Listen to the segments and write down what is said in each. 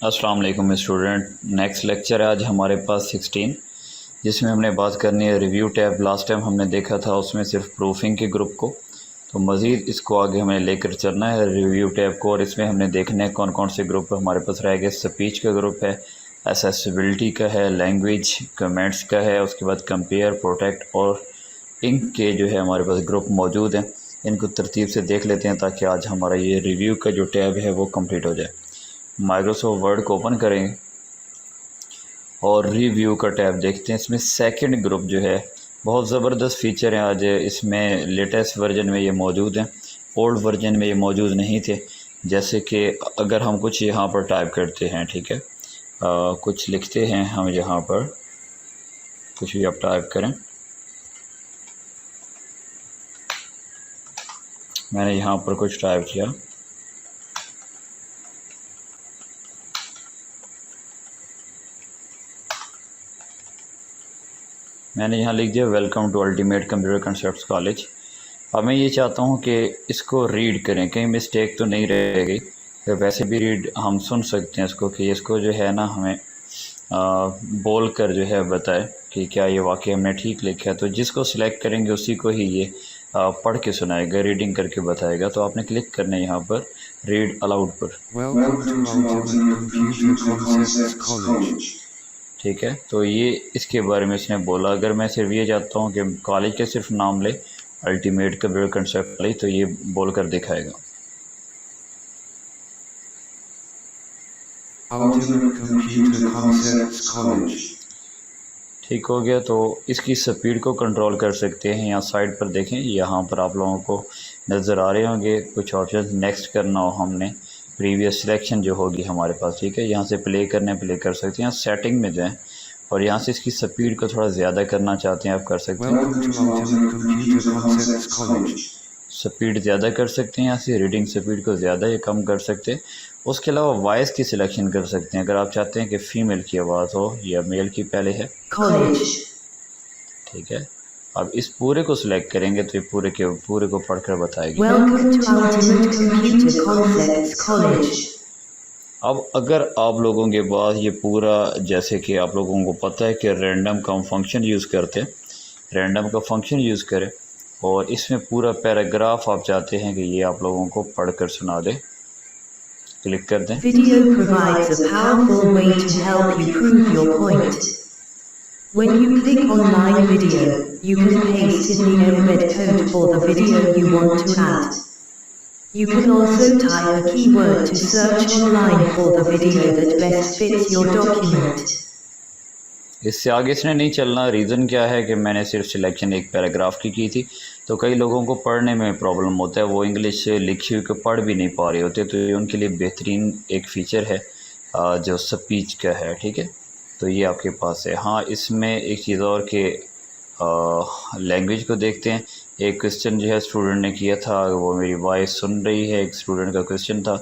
अस्सलाम वालेकुम student. Next lecture है आज हमारे पास 16, जिसमें हमने बात करनी है रिव्यू टैब। लास्ट टाइम हमने देखा था उसमें सिर्फ प्रूफिंग के ग्रुप को, तो मज़ीद इसको आगे हमें लेकर चलना है रिव्यू टैब को। और इसमें हमने देखना है कौन कौन से ग्रुप हमारे पास रह गए। स्पीच का ग्रुप है, एसेसिबिलिटी का है, लैंग्वेज, कमेंट्स का है, उसके बाद कंपेयर, प्रोटेक्ट और इंक के जो है हमारे पास ग्रुप मौजूद हैं। इनको तरतीब से देख लेते हैं ताकि आज हमारा ये रिव्यू का जो टैब है वो कंप्लीट हो जाए। माइक्रोसॉफ्ट वर्ड को ओपन करेंगे और रिव्यू का टैब देखते हैं। इसमें सेकंड ग्रुप जो है बहुत ज़बरदस्त फ़ीचर है आज इसमें। लेटेस्ट वर्जन में ये मौजूद हैं, ओल्ड वर्जन में ये मौजूद नहीं थे। जैसे कि अगर हम कुछ यहाँ पर टाइप करते हैं, ठीक है, कुछ लिखते हैं हम यहाँ पर, कुछ भी आप टाइप करें। मैंने यहाँ पर कुछ टाइप किया, मैंने यहाँ लिख दिया welcome to ultimate computer concepts college. अब मैं ये चाहता हूँ कि इसको रीड करें, कहीं मिस्टेक तो नहीं रह गई। तो वैसे भी रीड हम सुन सकते हैं इसको कि इसको जो है ना हमें बोल कर जो है बताए कि क्या ये वाकई हमने ठीक लिखा है। तो जिसको सिलेक्ट करेंगे उसी को ही ये पढ़ के सुनाएगा, रीडिंग करके बताएगा। तो आपने क्लिक करना है यहाँ पर रीड अलाउड पर। Welcome to Ultimate Computer Concepts College. ठीक है, तो ये इसके बारे में इसने बोला। अगर मैं सिर्फ ये चाहता हूँ कि कॉलेज का सिर्फ नाम ले, अल्टीमेट कंप्यूटर कॉन्सेप्ट कॉलेज, तो ये बोल कर दिखाएगा। Ultimate Computer Concepts College. ठीक हो गया। तो इसकी स्पीड को कंट्रोल कर सकते हैं। यहाँ साइड पर देखें, यहाँ पर आप लोगों को नज़र आ रहे होंगे कुछ ऑप्शन। नेक्स्ट करना हो हमने, प्रीवियस सिलेक्शन जो होगी हमारे पास, ठीक है, यहाँ से प्ले करने प्ले कर सकते हैं। यहाँ सेटिंग में जाएं और यहाँ से इसकी स्पीड को थोड़ा ज़्यादा करना चाहते हैं आप कर सकते हैं। Welcome to Ultimate Computer Concepts College. Speed ज़्यादा कर सकते हैं, यहाँ से रीडिंग स्पीड को ज़्यादा या कम कर सकते हैं। उसके अलावा वॉइस की सिलेक्शन कर सकते हैं। अगर आप चाहते हैं कि फ़ीमेल की आवाज़ हो या मेल की पहले है, College. ठीक है। अब इस पूरे को सिलेक्ट करेंगे तो ये पूरे के पूरे को पढ़कर बताएगी। Welcome to Ultimate Computer Concepts College. अब अगर आप लोगों के पास ये पूरा, जैसे कि आप लोगों को पता है कि रैंडम का हम फंक्शन यूज़ करते हैं, रैंडम का फंक्शन यूज़ करें और इसमें पूरा पैराग्राफ आप चाहते हैं कि ये आप लोगों को पढ़कर सुना दे, क्लिक कर दें। Video provides a powerful way to help you prove your point. When you click on Live Video, you can paste in the embed code for the video you want to add. You can also type a keyword to search online for the video that best fits your document. इससे आगे इसने नहीं चलना। Reason क्या है कि मैंने सिर्फ सिलेक्शन एक पैराग्राफ की थी, तो कई लोगों को पढ़ने में प्रॉब्लम होता है, वो इंग्लिश लिखी हुई को पढ़ भी नहीं पा रहे होते। तो ये उनके लिए बेहतरीन एक फ़ीचर है जो स्पीच का है, ठीक है। तो ये आपके पास है। हाँ, इसमें एक चीज़ और कि लैंग्वेज को देखते हैं। एक क्वेश्चन जो है स्टूडेंट ने किया था, वो मेरी वॉइस सुन रही है। एक स्टूडेंट का क्वेश्चन था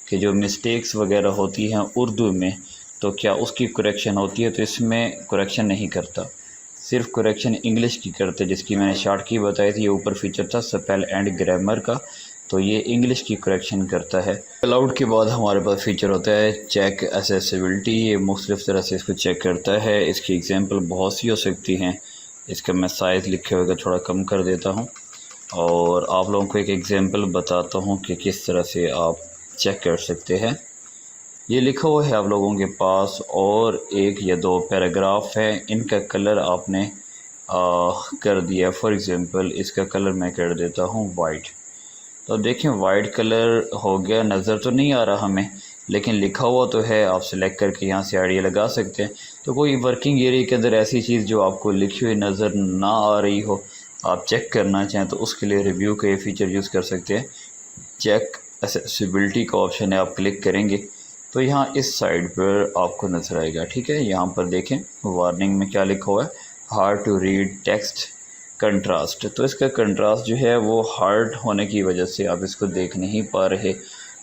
कि जो मिस्टेक्स वगैरह होती हैं उर्दू में, तो क्या उसकी करेक्शन होती है। तो इसमें करेक्शन नहीं करता, सिर्फ करेक्शन इंग्लिश की करते, जिसकी मैंने शॉर्ट की बताई थी। ये ऊपर फीचर था स्पेल एंड ग्रामर का, तो ये इंग्लिश की करेक्शन करता है। अलाउड के बाद हमारे पास फ़ीचर होता है चेक एसेसिबिलिटी। ये मुख्तलिफ़ तरह से इसको चेक करता है। इसकी एग्जांपल बहुत सी हो सकती हैं। इसका मैं साइज़ लिखे हुए का थोड़ा कम कर देता हूँ और आप लोगों को एक एग्जांपल बताता हूँ कि किस तरह से आप चेक कर सकते हैं। ये लिखा हुआ है आप लोगों के पास और एक या दो पैराग्राफ है, इनका कलर आपने कर दिया। फॉर एग्ज़ाम्पल इसका कलर मैं कर देता हूँ वाइट। तो देखें वाइट कलर हो गया, नज़र तो नहीं आ रहा हमें, लेकिन लिखा हुआ तो है। आप सेलेक्ट करके यहाँ से आइडिया लगा सकते हैं। तो कोई वर्किंग एरिया के अंदर ऐसी चीज़ जो आपको लिखी हुई नज़र ना आ रही हो, आप चेक करना चाहें, तो उसके लिए रिव्यू का ये फ़ीचर यूज़ कर सकते हैं। चेक एसेसिबिलिटी का ऑप्शन है, आप क्लिक करेंगे तो यहाँ इस साइड पर आपको नज़र आएगा, ठीक है। यहाँ पर देखें वार्निंग में क्या लिखा हुआ है, hard to read text contrast. तो इसका कंट्रास्ट जो है वो हार्ड होने की वजह से आप इसको देख नहीं पा रहे।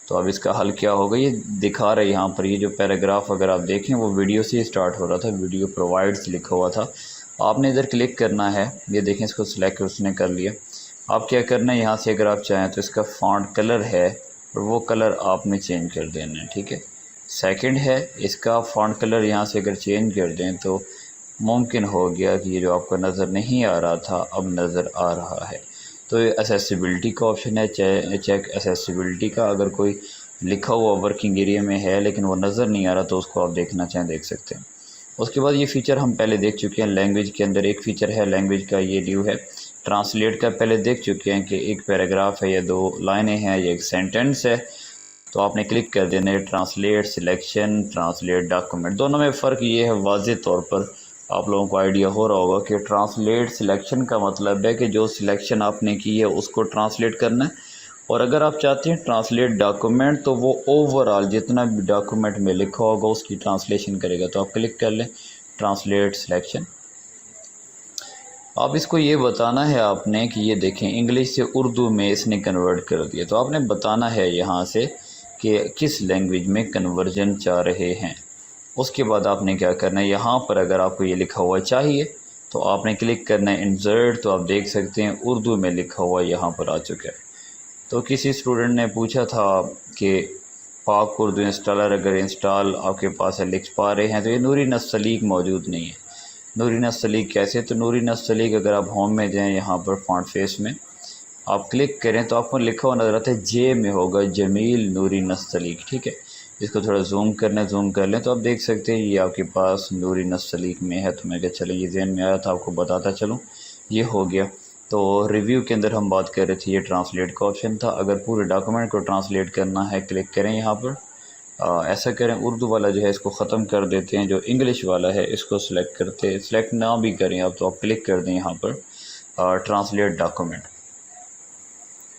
तो अब इसका हल क्या होगा, ये दिखा रहा है यहाँ पर। ये जो पैराग्राफ अगर आप देखें वो वीडियो से स्टार्ट हो रहा था, वीडियो प्रोवाइड्स लिखा हुआ था। आपने इधर क्लिक करना है, ये देखें इसको सिलेक्ट उसने कर लिया। आप क्या करना है, यहाँ से अगर आप चाहें तो इसका फॉन्ट कलर है और वो कलर आपने चेंज कर देना है, ठीक है। सेकंड है इसका फ़ॉन्ट कलर यहाँ से अगर चेंज कर दें तो मुमकिन हो गया कि ये जो आपको नज़र नहीं आ रहा था अब नज़र आ रहा है। तो ये एसेसिबिलिटी का ऑप्शन है, चेक एसेसिबिलिटी का। अगर कोई लिखा हुआ वर्किंग एरिया में है लेकिन वो नज़र नहीं आ रहा तो उसको आप देखना चाहें देख सकते हैं। उसके बाद ये फ़ीचर हम पहले देख चुके हैं लैंग्वेज के अंदर, एक फ़ीचर है लैंग्वेज का, ये न्यू है। ट्रांसलेट का पहले देख चुके हैं कि एक पैराग्राफ है या 2 लाइनें हैं या एक सेंटेंस है, तो आपने क्लिक कर देना है ट्रांसलेट सिलेक्शन, ट्रांसलेट डॉक्यूमेंट। दोनों में फ़र्क ये है, वाज़े तौर पर आप लोगों को आइडिया हो रहा होगा कि ट्रांसलेट सिलेक्शन का मतलब है कि जो सिलेक्शन आपने की है उसको ट्रांसलेट करना है, और अगर आप चाहते हैं ट्रांसलेट डॉक्यूमेंट तो वो ओवरऑल जितना भी डॉक्यूमेंट में लिखा होगा उसकी ट्रांसलेशन करेगा। तो आप क्लिक कर लें ट्रांसलेट सिलेक्शन। अब इसको ये बताना है आपने कि ये देखें इंग्लिश से उर्दू में इसने कन्वर्ट कर दिया, तो आपने बताना है यहाँ से कि किस लैंग्वेज में कन्वर्जन चाह रहे हैं। उसके बाद आपने क्या करना है, यहाँ पर अगर आपको ये लिखा हुआ चाहिए तो आपने क्लिक करना है इंसर्ट, तो आप देख सकते हैं उर्दू में लिखा हुआ यहाँ पर आ चुका है। तो किसी स्टूडेंट ने पूछा था कि पाक उर्दू इंस्टॉलर अगर इंस्टॉल आपके पास है लिख पा रहे हैं, तो ये नूरी नस्तलीक मौजूद नहीं है। नूरी नस्तलीक कैसे, तो नूरी नस्तलीक अगर आप होम में जाएं यहाँ पर फॉन्ट फेस में आप क्लिक करें तो आपको लिखा हुआ नज़र आता है, जे में होगा जमील नूरी नस्तलीक, ठीक है। इसको थोड़ा जूम करना, जूम कर लें तो आप देख सकते हैं ये आपके पास नूरी नस्तलीक में है। तो मैं क्या चलें, ये जहन में आया था आपको बताता चलूँ, ये हो गया। तो रिव्यू के अंदर हम बात कर रहे थे, ये ट्रांसलेट का ऑप्शन था। अगर पूरे डॉक्यूमेंट को ट्रांसलेट करना है क्लिक करें यहाँ पर, ऐसा करें। उर्दू वाला जो है इसको ख़त्म कर देते हैं, जो इंग्लिश वाला है इसको सिलेक्ट ना भी करें आप, तो आप क्लिक कर दें यहाँ पर ट्रांसलेट डॉक्यूमेंट।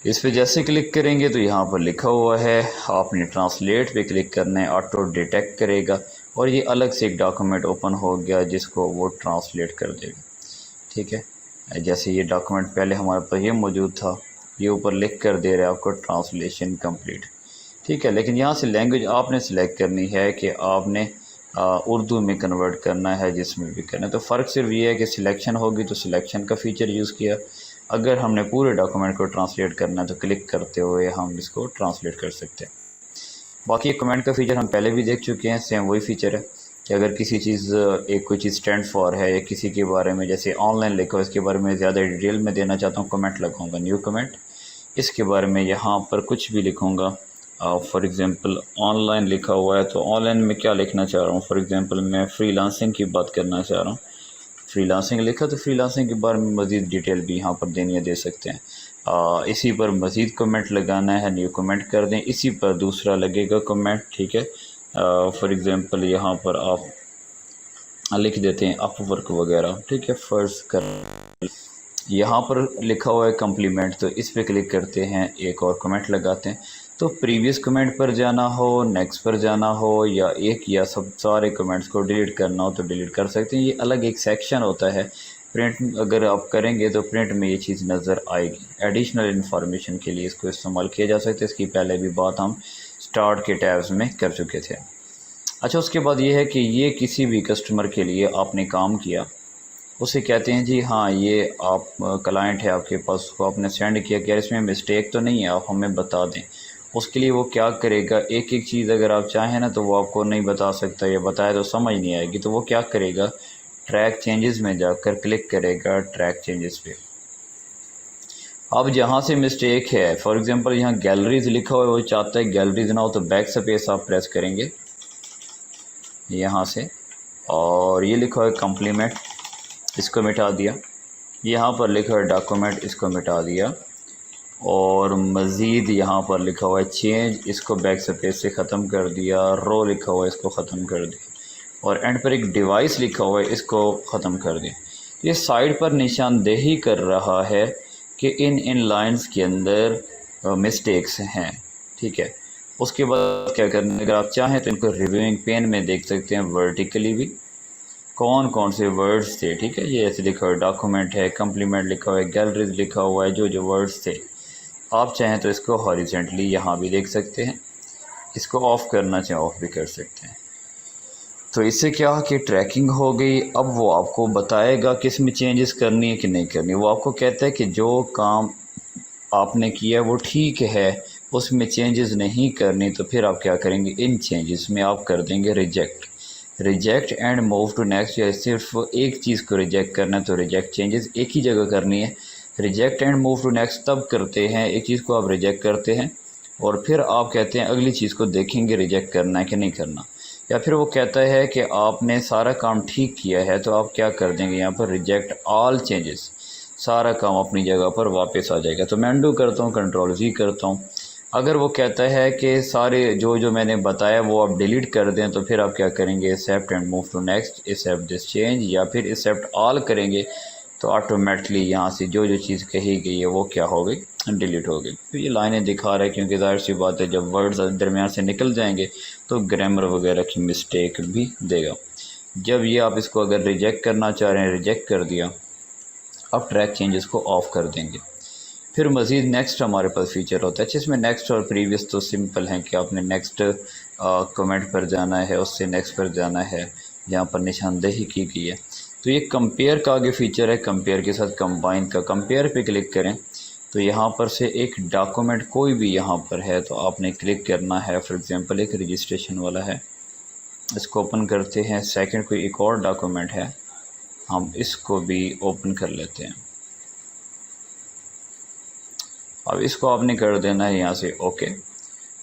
इस पर जैसे क्लिक करेंगे तो यहाँ पर लिखा हुआ है आपने ट्रांसलेट पे क्लिक करना है, ऑटो डिटेक्ट करेगा और ये अलग से एक डॉक्यूमेंट ओपन हो गया जिसको वो ट्रांसलेट कर देगा, ठीक है। जैसे ये डॉक्यूमेंट पहले हमारे पास ये मौजूद था, ये ऊपर लिख कर दे रहा है आपको ट्रांसलेशन कंप्लीट, ठीक है। लेकिन यहाँ से लैंग्वेज आपने सेलेक्ट करनी है कि आपने उर्दू में कन्वर्ट करना है, जिसमें भी करना है। तो फ़र्क सिर्फ ये है कि सिलेक्शन होगी तो सिलेक्शन का फ़ीचर यूज़ किया, अगर हमने पूरे डॉक्यूमेंट को ट्रांसलेट करना है तो क्लिक करते हुए हम इसको ट्रांसलेट कर सकते हैं। बाकी कमेंट का फ़ीचर हम पहले भी देख चुके हैं, सेम वही फ़ीचर है कि अगर किसी चीज़ एक कोई चीज़ स्टैंड फॉर है या किसी के बारे में जैसे ऑनलाइन लिखो, इसके बारे में ज़्यादा डिटेल में देना चाहता हूँ, कमेंट लगाऊंगा न्यू कमेंट, इसके बारे में यहाँ पर कुछ भी लिखूँगा। फॉर एग्ज़ाम्पल ऑनलाइन लिखा हुआ है तो ऑनलाइन में क्या लिखना चाह रहा हूँ, फॉर एग्ज़ाम्पल मैं फ्रीलांसिंग की बात करना चाह रहा हूँ, फ्रीलांसिंग लिखा तो फ्रीलांसिंग के बारे में मज़ीद डिटेल भी यहाँ पर देनी है, दे सकते हैं। इसी पर मज़ीद कमेंट लगाना है, न्यू कमेंट कर दें, इसी पर दूसरा लगेगा कमेंट, ठीक है। फॉर एग्ज़ाम्पल यहाँ पर आप लिख देते हैं अपवर्क वगैरह, ठीक है। फ़र्ज़ कर यहाँ पर लिखा हुआ है कम्प्लीमेंट, तो इस पर क्लिक करते हैं, एक और कमेंट लगाते हैं। तो प्रीवियस कमेंट पर जाना हो, नेक्स्ट पर जाना हो, या एक या सब सारे कमेंट्स को डिलीट करना हो तो डिलीट कर सकते हैं। ये अलग एक सेक्शन होता है, प्रिंट अगर आप करेंगे तो प्रिंट में ये चीज़ नज़र आएगी। एडिशनल इन्फॉर्मेशन के लिए इसको इस्तेमाल किया जा सकता है, इसकी पहले भी बात हम स्टार्ट के टैब्स में कर चुके थे। अच्छा, उसके बाद ये है कि ये किसी भी कस्टमर के लिए आपने काम किया, उसे कहते हैं जी हाँ ये आप क्लाइंट है आपके पास, उसको आपने सेंड किया कि यार इसमें मिस्टेक तो नहीं है, आप हमें बता दें। उसके लिए वो क्या करेगा, एक एक चीज़ अगर आप चाहें ना तो वो आपको नहीं बता सकता, या बताए तो समझ नहीं आएगी, तो वो क्या करेगा, ट्रैक चेंजेस में जाकर क्लिक करेगा ट्रैक चेंजेस पे। अब जहाँ से मिस्टेक है, फॉर एग्ज़ाम्पल यहाँ गैलरीज लिखा हुआ है, वो चाहता है गैलरीज ना हो, तो बैक स्पेस आप प्रेस करेंगे यहाँ से, और ये लिखा हुआ है कम्प्लीमेंट, इसको मिटा दिया। यहाँ पर लिखा है डॉक्यूमेंट, इसको मिटा दिया, और मज़ीद यहाँ पर लिखा हुआ है चेंज, इसको बैक स्पेस से ख़त्म कर दिया। रो लिखा हुआ है, इसको ख़त्म कर दिया, और एंड पर एक डिवाइस लिखा हुआ है, इसको ख़त्म कर दिया। ये साइड पर निशानदेही कर रहा है कि इन लाइंस के अंदर मिस्टेक्स हैं, ठीक है। उसके बाद क्या करना है, अगर आप चाहें तो इनको रिव्यूइंग पेन में देख सकते हैं वर्टिकली भी कौन कौन से वर्ड्स थे, ठीक है। ये ऐसे लिखा हुआ है डॉक्यूमेंट है, कम्प्लीमेंट लिखा हुआ है, गैलरीज लिखा हुआ है, जो जो वर्ड्स थे। आप चाहें तो इसको हॉरिजेंटली यहाँ भी देख सकते हैं, इसको ऑफ़ करना चाहें ऑफ़ भी कर सकते हैं। तो इससे क्या कि ट्रैकिंग हो गई। अब वो आपको बताएगा किस में चेंजेस करनी है कि नहीं करनी। वो आपको कहता है कि जो काम आपने किया वो ठीक है, उसमें चेंजेस नहीं करनी तो फिर आप क्या करेंगे, इन चेंजेस में आप कर देंगे reject and move to next. या सिर्फ एक चीज़ को रिजेक्ट करना है तो रिजेक्ट चेंजेस एक ही जगह करनी है। Reject and move to next तब करते हैं, एक चीज़ को आप रिजेक्ट करते हैं और फिर आप कहते हैं अगली चीज़ को देखेंगे रिजेक्ट करना है कि नहीं करना। या फिर वो कहता है कि आपने सारा काम ठीक किया है तो आप क्या कर देंगे यहाँ पर, रिजेक्ट ऑल चेंजेस, सारा काम अपनी जगह पर वापस आ जाएगा। तो मैं अंडू करता हूँ, कंट्रोल जी करता हूँ। अगर वो कहता है कि सारे जो मैंने बताया वो आप डिलीट कर दें तो फिर आप क्या करेंगे, accept and move to next, accept this change, या फिर एक्सेप्ट ऑल करेंगे तो ऑटोमेटिकली यहाँ से जो चीज़ कही गई है वो क्या हो गई, डिलीट हो गई। तो ये लाइनें दिखा रहा है क्योंकि जाहिर सी बात है जब वर्ड्स दरमियान से निकल जाएंगे तो ग्रामर वगैरह की मिस्टेक भी देगा। जब ये आप इसको अगर रिजेक्ट करना चाह रहे हैं, रिजेक्ट कर दिया, अब ट्रैक चेंजेस को ऑफ़ कर देंगे। फिर मज़ीद नेक्स्ट हमारे पास फ़ीचर होता है जिसमें नेक्स्ट और प्रीवियस तो सिंपल हैं कि आपने नेक्स्ट कमेंट पर जाना है, उससे नेक्स्ट पर जाना है जहाँ पर निशानदेही की गई है। तो ये कंपेयर का आगे फ़ीचर है, कंपेयर के साथ कंबाइन का। कंपेयर पे क्लिक करें तो यहाँ पर से एक डॉक्यूमेंट कोई भी यहाँ पर है तो आपने क्लिक करना है। फॉर एग्ज़ाम्पल एक रजिस्ट्रेशन वाला है, इसको ओपन करते हैं। सेकंड कोई एक और डॉक्यूमेंट है, हम इसको भी ओपन कर लेते हैं। अब इसको आपने कर देना है यहाँ से ओके।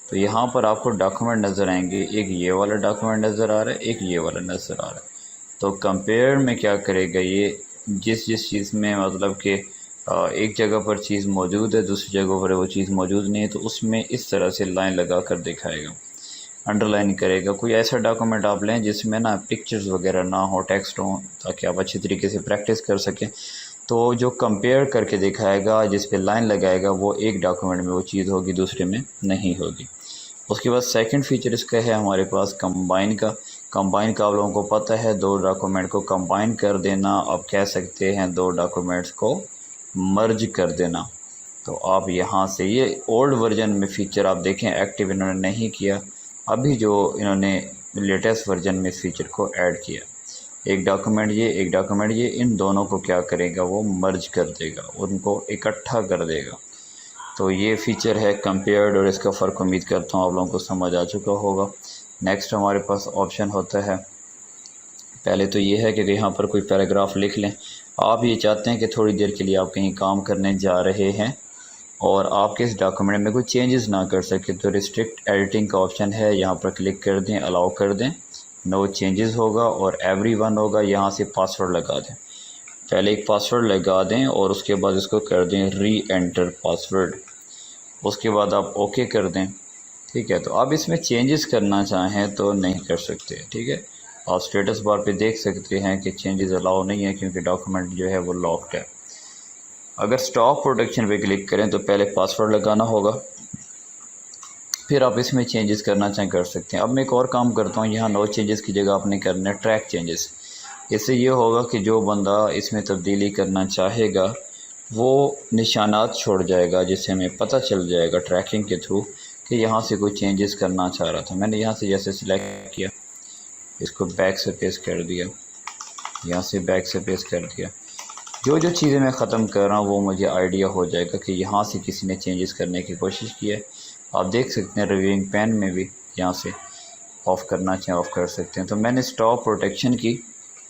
तो यहाँ पर आपको डॉक्यूमेंट नज़र आएंगे, एक ये वाला डॉक्यूमेंट नज़र आ रहा है, एक ये वाला नज़र आ रहा है। तो कंपेयर में क्या करेगा, ये जिस चीज़ में मतलब कि एक जगह पर चीज़ मौजूद है दूसरी जगह पर वो चीज़ मौजूद नहीं है तो उसमें इस तरह से लाइन लगा कर दिखाएगा, अंडरलाइन करेगा। कोई ऐसा डॉक्यूमेंट आप लें जिसमें ना पिक्चर्स वगैरह ना हो, टेक्स्ट हो, ताकि आप अच्छी तरीके से प्रैक्टिस कर सकें। तो जो कंपेयर करके दिखाएगा, जिस पे लाइन लगाएगा, वो एक डॉक्यूमेंट में वो चीज़ होगी, दूसरे में नहीं होगी। उसके बाद सेकंड फीचर इसका है हमारे पास कंबाइन का। कंबाइन का आप लोगों को पता है, दो डॉक्यूमेंट को कंबाइन कर देना। आप कह सकते हैं दो डॉक्यूमेंट्स को मर्ज कर देना। तो आप यहाँ से ये ओल्ड वर्जन में फ़ीचर आप देखें एक्टिव इन्होंने नहीं किया, अभी जो इन्होंने लेटेस्ट वर्जन में इस फीचर को ऐड किया। एक डॉक्यूमेंट ये, एक डॉक्यूमेंट ये, इन दोनों को क्या करेगा, वो मर्ज कर देगा, उनको इकट्ठा कर देगा। तो ये फ़ीचर है कंपेयर्ड, और इसका फ़र्क उम्मीद करता हूँ आप लोगों को समझ आ चुका होगा। नेक्स्ट हमारे पास ऑप्शन होता है, पहले तो ये है कि यहाँ पर कोई पैराग्राफ लिख लें। आप ये चाहते हैं कि थोड़ी देर के लिए आप कहीं काम करने जा रहे हैं और आपके इस डॉक्यूमेंट में कोई चेंजेस ना कर सके, तो रिस्ट्रिक्ट एडिटिंग का ऑप्शन है, यहाँ पर क्लिक कर दें, अलाउ कर दें, नो चेंजेस होगा और एवरीवन होगा। यहाँ से पासवर्ड लगा दें, पहले एक पासवर्ड लगा दें और उसके बाद इसको कर दें री एंटर पासवर्ड। उसके बाद आप ओके कर दें, ठीक है। तो आप इसमें चेंजेस करना चाहें तो नहीं कर सकते, ठीक है। आप स्टेटस बार पे देख सकते हैं कि चेंजेस अलाउ नहीं है क्योंकि डॉक्यूमेंट जो है वो लॉक्ड है। अगर स्टॉप प्रोटेक्शन पे क्लिक करें तो पहले पासवर्ड लगाना होगा, फिर आप इसमें चेंजेस करना चाहें कर सकते हैं। अब मैं एक और काम करता हूँ, यहाँ नो चेंजेस की जगह आपने करना है ट्रैक चेंजेस। इससे ये होगा कि जो बंदा इसमें तब्दीली करना चाहेगा वो निशानात छोड़ जाएगा, जिससे हमें पता चल जाएगा ट्रैकिंग के थ्रू कि यहाँ से कोई चेंजेस करना चाह रहा था। मैंने यहाँ से जैसे सिलेक्ट किया, इसको बैक से पेस्ट कर दिया, यहाँ से बैक से पेस्ट कर दिया। जो चीज़ें मैं ख़त्म कर रहा हूँ वो मुझे आइडिया हो जाएगा कि यहाँ से किसी ने चेंजेस करने की कोशिश की है। आप देख सकते हैं रिव्यूइंग पैन में भी यहाँ से ऑफ़ करना चाहें ऑफ़ कर सकते हैं। तो मैंने स्टॉप प्रोटेक्शन की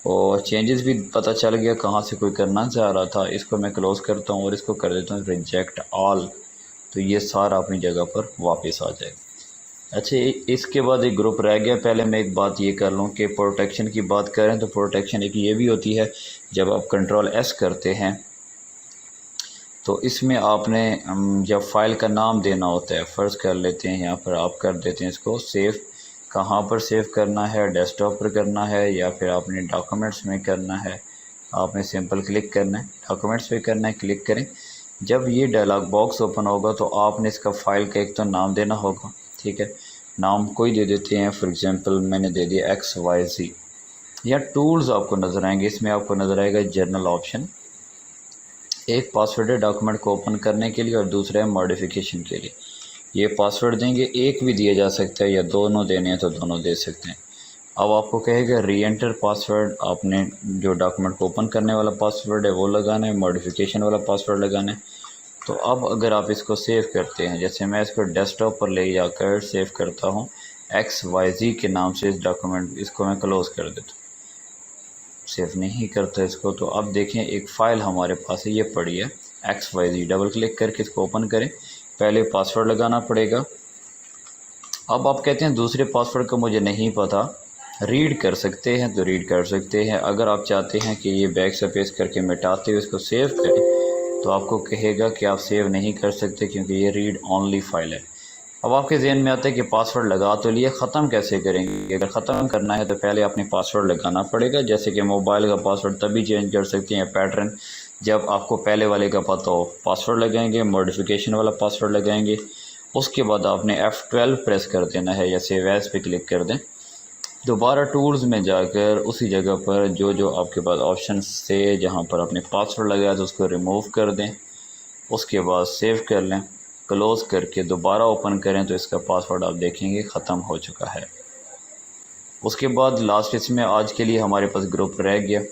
और चेंजेस भी पता चल गया कहाँ से कोई करना चाह रहा था। इसको मैं क्लोज़ करता हूँ और इसको कर देता हूँ रिजेक्ट ऑल, तो ये सारा अपनी जगह पर वापस आ जाएगा। अच्छा, इसके बाद एक ग्रुप रह गया। पहले मैं एक बात ये कर लूँ कि प्रोटेक्शन की बात करें तो प्रोटेक्शन एक ये भी होती है, जब आप कंट्रोल एस करते हैं तो इसमें आपने जब फाइल का नाम देना होता है, फ़र्ज़ कर लेते हैं यहाँ पर आप कर देते हैं इसको सेव। कहाँ पर सेव करना है, डेस्कटॉप पर करना है या फिर आपने डॉक्यूमेंट्स में करना है। आपने सिंपल क्लिक करना है, डॉक्यूमेंट्स पे करना है, क्लिक करें। जब ये डायलॉग बॉक्स ओपन होगा तो आपने इसका फ़ाइल का एक तो नाम देना होगा, ठीक है। नाम कोई दे देते हैं, फॉर एग्ज़ाम्पल मैंने दे दिया XYZ। या टूल्स आपको नज़र आएंगे, इसमें आपको नज़र आएगा जर्नल ऑप्शन। एक पासवर्ड है डॉक्यूमेंट को ओपन करने के लिए और दूसरा है मॉडिफिकेशन के लिए। ये पासवर्ड देंगे, एक भी दिया जा सकता है या दोनों देने हैं तो दोनों दे सकते हैं। अब आपको कहेगा री एंटर पासवर्ड, आपने जो डॉक्यूमेंट को ओपन करने वाला पासवर्ड है वो लगाना है, मॉडिफिकेशन वाला पासवर्ड लगाना है। तो अब अगर आप इसको सेव करते हैं, जैसे मैं इसको डेस्कटॉप पर ले जाकर सेव करता हूँ XYZ के नाम से इस डॉक्यूमेंट, इसको मैं क्लोज़ कर देता हूँ, सेव नहीं करता इसको। तो अब देखें एक फ़ाइल हमारे पास है, ये पड़ी है XYZ। डबल क्लिक करके इसको ओपन करें। पहले पासवर्ड लगाना पड़ेगा। अब आप कहते हैं दूसरे पासवर्ड का मुझे नहीं पता, रीड कर सकते हैं तो रीड कर सकते हैं। अगर आप चाहते हैं कि ये बैक स्पेस करके मिटाते हुए इसको सेव करें तो आपको कहेगा कि आप सेव नहीं कर सकते क्योंकि ये रीड ओनली फ़ाइल है। अब आपके जहन में आता है कि पासवर्ड लगा तो लिए, ख़त्म कैसे करेंगे? अगर ख़त्म करना है तो पहले अपने पासवर्ड लगाना पड़ेगा। जैसे कि मोबाइल का पासवर्ड तभी चेंज कर सकते हैं पैटर्न जब आपको पहले वाले का पता हो। पासवर्ड लगाएंगे, मॉडिफिकेशन वाला पासवर्ड लगाएंगे, उसके बाद आपने F12 प्रेस कर देना है या सेव एज़ पे क्लिक कर दें। दोबारा टूल्स में जाकर उसी जगह पर जो आपके पास ऑप्शन से जहाँ पर आपने पासवर्ड लगाया तो उसको रिमूव कर दें। उसके बाद सेव कर लें, क्लोज़ करके दोबारा ओपन करें तो इसका पासवर्ड आप देखेंगे ख़त्म हो चुका है। उसके बाद लास्ट इसमें आज के लिए हमारे पास ग्रुप रह गया।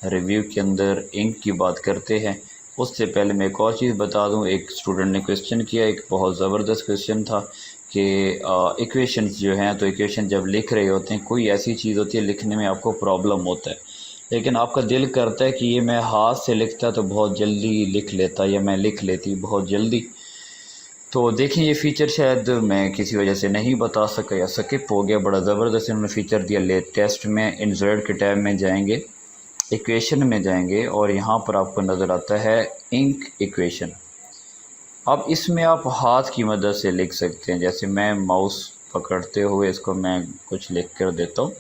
रिव्यू के अंदर इंक की बात करते हैं। उससे पहले मैं एक और चीज़ बता दूं, एक स्टूडेंट ने क्वेश्चन किया, एक बहुत ज़बरदस्त क्वेश्चन था कि इक्वेशंस जो हैं, तो इक्वेशन जब लिख रहे होते हैं कोई ऐसी चीज़ होती है लिखने में आपको प्रॉब्लम होता है, लेकिन आपका दिल करता है कि ये मैं हाथ से लिखता तो बहुत जल्दी लिख लेता या मैं लिख लेती बहुत जल्दी। तो देखें ये फ़ीचर शायद मैं किसी वजह से नहीं बता सका या स्किप हो गया, बड़ा ज़बरदस्त इन्होंने फ़ीचर दिया। लेटेस्ट में इंसर्ट के टैब में जाएंगे, इक्वेशन में जाएंगे और यहाँ पर आपको नज़र आता है इंक इक्वेशन। अब इसमें आप हाथ की मदद से लिख सकते हैं। जैसे मैं माउस पकड़ते हुए इसको मैं कुछ लिख कर देता हूँ।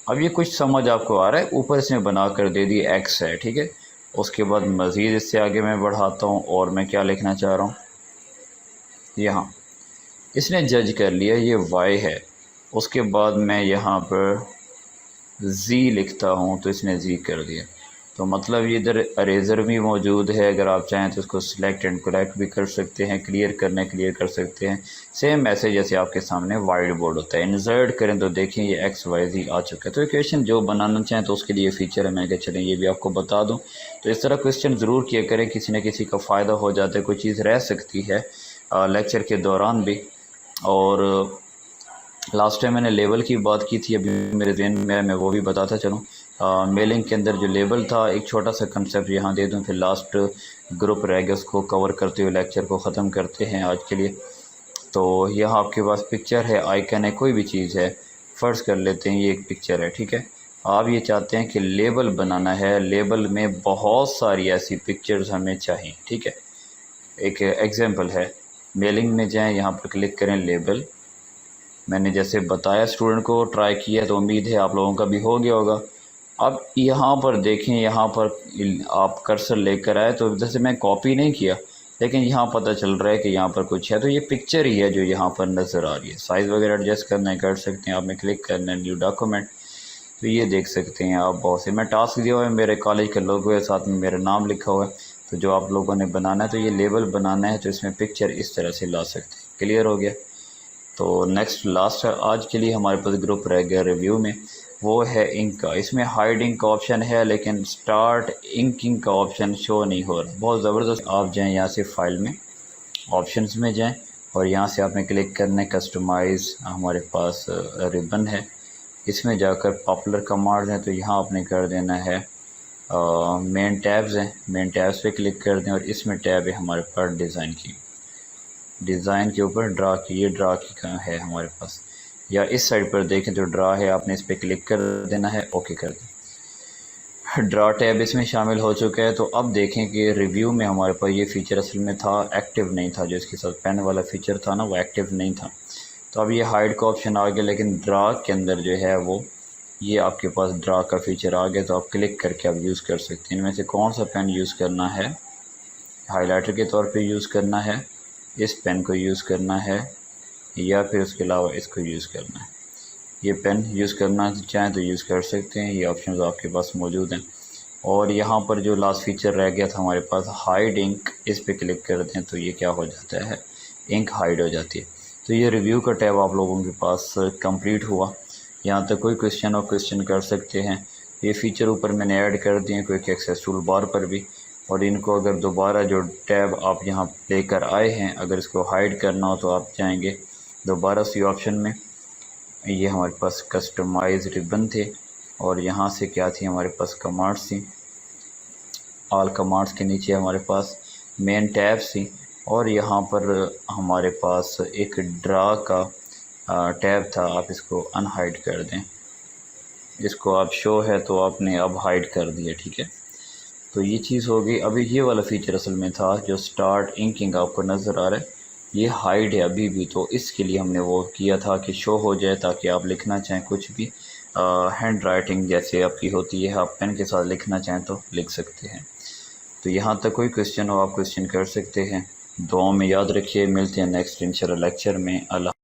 अब ये कुछ समझ आपको आ रहा है, ऊपर इसमें बना कर दे दी X है, ठीक है। उसके बाद मज़ीद इससे आगे मैं बढ़ाता हूँ और मैं क्या लिखना चाह रहा हूँ, यहाँ इसने जज कर लिया ये Y है। उसके बाद मैं यहाँ पर Z लिखता हूँ तो इसने Z कर दिया। तो मतलब ये इधर अरेज़र भी मौजूद है, अगर आप चाहें तो इसको सिलेक्ट एंड करेक्ट भी कर सकते हैं, क्लियर कर सकते हैं। सेम मैसेज जैसे आपके सामने वाइट बोर्ड होता है। इंसर्ट करें तो देखें ये XYZ आ चुका है। तो इक्वेशन जो बनाना चाहें तो उसके लिए फ़ीचर है, मैं कहा चलें ये भी आपको बता दूँ। तो इस तरह क्वेश्चन ज़रूर किया करें, किसी न किसी का फ़ायदा हो जाता है, कोई चीज़ रह सकती है लेक्चर के दौरान भी। और लास्ट टाइम मैंने लेबल की बात की थी, अभी मेरे जहन में मैं वो भी बताता चलूँ। मेलिंग के अंदर जो लेबल था, एक छोटा सा कंसेप्ट यहाँ दे दूँ, फिर लास्ट ग्रुप रह गया, उसको कवर करते हुए लेक्चर को ख़त्म करते हैं आज के लिए। तो यहाँ आपके पास पिक्चर है, आइकन है, कोई भी चीज़ है, फ़र्ज़ कर लेते हैं ये एक पिक्चर है, ठीक है। आप ये चाहते हैं कि लेबल बनाना है, लेबल में बहुत सारी ऐसी पिक्चर्स हमें चाहिए, ठीक है। एक एग्जांपल है, मेलिंग में जाएं, यहाँ पर क्लिक करें लेबल। मैंने जैसे बताया स्टूडेंट को ट्राई किया तो उम्मीद है आप लोगों का भी हो गया होगा। अब यहाँ पर देखें, यहाँ पर आप कर्सर लेकर आए तो जैसे मैं कॉपी नहीं किया, लेकिन यहाँ पता चल रहा है कि यहाँ पर कुछ है, तो ये पिक्चर ही है जो यहाँ पर नज़र आ रही है। साइज़ वगैरह एडजस्ट करना है कर सकते हैं, आपने क्लिक करना है न्यू डॉक्यूमेंट, तो ये देख सकते हैं आप। बहुत से मैं टास्क दिया हुआ है, मेरे कॉलेज का लोगो है, साथ में मेरा नाम लिखा हुआ है। तो जो आप लोगों ने बनाना है, तो ये लेबल बनाना है तो इसमें पिक्चर इस तरह से ला सकते हैं। क्लियर हो गया। तो नेक्स्ट लास्ट आज के लिए हमारे पास ग्रुप रह गया रिव्यू में, वो है इंक का। इसमें हाइड इंक का ऑप्शन है लेकिन स्टार्ट इंकिंग का ऑप्शन शो नहीं हो रहा। बहुत ज़बरदस्त। आप जाएं यहाँ से फाइल में, ऑप्शंस में जाएं और यहाँ से आपने क्लिक करना है कस्टमाइज़। हमारे पास रिबन है, इसमें जाकर पॉपुलर कमांड्स हैं, तो यहाँ आपने कर देना है मेन टैब्स हैं, मेन टैब्स पे क्लिक कर दें और इसमें टैब है हमारे पास डिज़ाइन की। डिज़ाइन के ऊपर ड्रा की, ये ड्रा की कहाँ है हमारे पास, या इस साइड पर देखें तो ड्रा है, आपने इस पर क्लिक कर देना है, ओके कर दें। ड्रा टैब इसमें शामिल हो चुका है। तो अब देखें कि रिव्यू में हमारे पास ये फ़ीचर असल में था, एक्टिव नहीं था। जो इसके साथ पेन वाला फ़ीचर था ना, वो एक्टिव नहीं था। तो अब ये हाइड का ऑप्शन आ गया, लेकिन ड्रा के अंदर जो है वो ये आपके पास ड्रा का फ़ीचर आ गया। तो आप क्लिक करके आप यूज़ कर सकते हैं। इनमें से कौन सा पेन यूज़ करना है, हाइलाइटर के तौर पे यूज़ करना है, इस पेन को यूज़ करना है, या फिर उसके अलावा इसको यूज़ करना है। ये पेन यूज़ करना चाहें तो यूज़ कर सकते हैं, ये ऑप्शन आपके पास मौजूद हैं। और यहाँ पर जो लास्ट फ़ीचर रह गया था हमारे पास, हाइड इंक, इस पर क्लिक कर दें तो ये क्या हो जाता है, इंक हाइड हो जाती है। तो ये रिव्यू का टैब आप लोगों के पास कंप्लीट हुआ। यहाँ तक कोई क्वेश्चन और क्वेश्चन कर सकते हैं। ये फ़ीचर ऊपर मैंने ऐड कर दिए क्विक एक्सेस टूल बार पर भी। और इनको अगर दोबारा जो टैब आप यहाँ लेकर आए हैं अगर इसको हाइड करना हो तो आप जाएंगे दोबारा सी ऑप्शन में। ये हमारे पास कस्टमाइज रिबन थे और यहाँ से क्या थी हमारे पास कमांड्स थी। ऑल कमांड्स के नीचे हमारे पास मेन टैब थी और यहाँ पर हमारे पास एक ड्रा का टैब था। आप इसको अनहाइड कर दें। इसको आप शो है तो आपने अब हाइड कर दिया, ठीक है। तो ये चीज़ हो गई। अभी ये वाला फ़ीचर असल में था जो स्टार्ट इंकिंग आपको नज़र आ रहा है, ये हाइड है अभी भी। तो इसके लिए हमने वो किया था कि शो हो जाए ताकि आप लिखना चाहें कुछ भी हैंड राइटिंग जैसे आपकी होती है, आप पेन के साथ लिखना चाहें तो लिख सकते हैं। तो यहाँ तक कोई क्वेश्चन हो आप क्वेश्चन कर सकते हैं। दुआओं में याद रखिए। मिलते हैं नेक्स्ट इंशाल्लाह लेक्चर में। अल्लाह।